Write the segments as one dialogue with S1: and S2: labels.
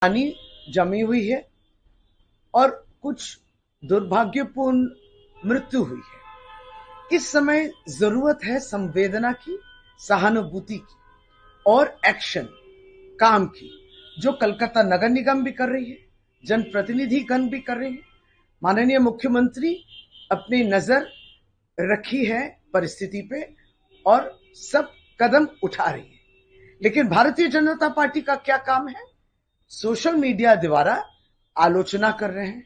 S1: पानी जमी हुई है और कुछ दुर्भाग्यपूर्ण मृत्यु हुई है। इस समय जरूरत है संवेदना की, सहानुभूति की और एक्शन, काम की, जो कलकत्ता नगर निगम भी कर रही है, जनप्रतिनिधिगण भी कर रहे हैं। माननीय मुख्यमंत्री अपनी नजर रखी है परिस्थिति पे और सब कदम उठा रही है। लेकिन भारतीय जनता पार्टी का क्या काम है? सोशल मीडिया द्वारा आलोचना कर रहे हैं,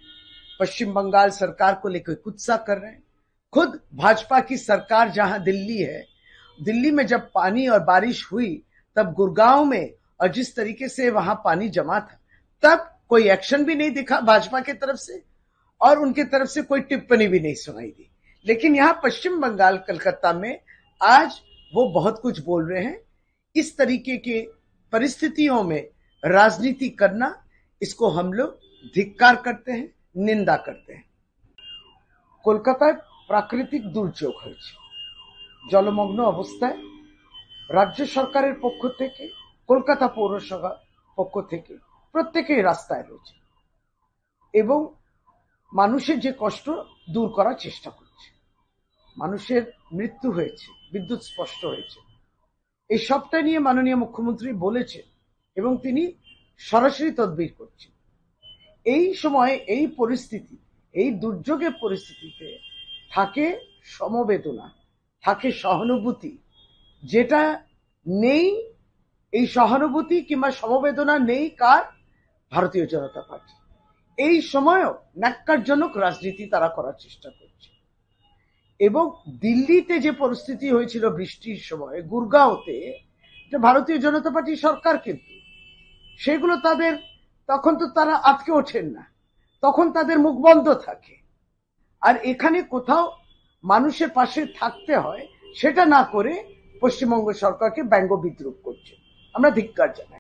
S1: पश्चिम बंगाल सरकार को लेकर कुत्सा कर रहे हैं। खुद भाजपा की सरकार जहां दिल्ली है, दिल्ली में जब पानी और बारिश हुई तब गुड़गांव में और जिस तरीके से वहां पानी जमा था, तब कोई एक्शन भी नहीं दिखा भाजपा की तरफ से और उनकी तरफ से कोई टिप्पणी भी नहीं सुनाई दी। लेकिन यहां पश्चिम बंगाल कलकत्ता में आज वो बहुत कुछ बोल रहे हैं। इस तरीके के परिस्थितियों में राजनीति करना, इसको हम लोग धिक्कार करते हैं, निंदा करते हैं। কলকাতায় প্রাকৃতিক দুর্যোগ হয়েছে, জলমগ্ন অবস্থায় রাজ্য সরকারের পক্ষ থেকে, কলকাতা পৌরসভার পক্ষ থেকে প্রত্যেকেই রাস্তায় রয়েছে এবং মানুষের যে কষ্ট দূর করার চেষ্টা করছে। মানুষের মৃত্যু হয়েছে, বিদ্যুৎ স্পষ্ট হয়েছে, এই সবটা নিয়ে মাননীয় মুখ্যমন্ত্রী বলেছেন এবং তিনি সরাসরি তদবির করছেন। এই সময় এই পরিস্থিতি, এই দুর্যোগের পরিস্থিতিতে থাকে সমবেদনা, থাকে সহানুভূতি, যেটা নেই। এই সহানুভূতি কিংবা সমবেদনা নেই কার? ভারতীয় জনতা পার্টি। এই সময়ও ন্যাক্কারজনক রাজনীতি তারা করার চেষ্টা করছে এবং দিল্লিতে যে পরিস্থিতি হয়েছিল বৃষ্টির সময়, গুরগাঁওতে, যে ভারতীয় জনতা পার্টি সরকার, কিন্তু সেগুলো তাদের, তখন তো তারা আটকে ওঠেন না, তখন তাদের মুখ বন্ধ থাকে। আর এখানে কোথাও মানুষের পাশে থাকতে হয় সেটা না করে পশ্চিমবঙ্গ সরকারকে ব্যঙ্গ বিদ্রুপ করছে। আমরা ধিক্কার জানাই।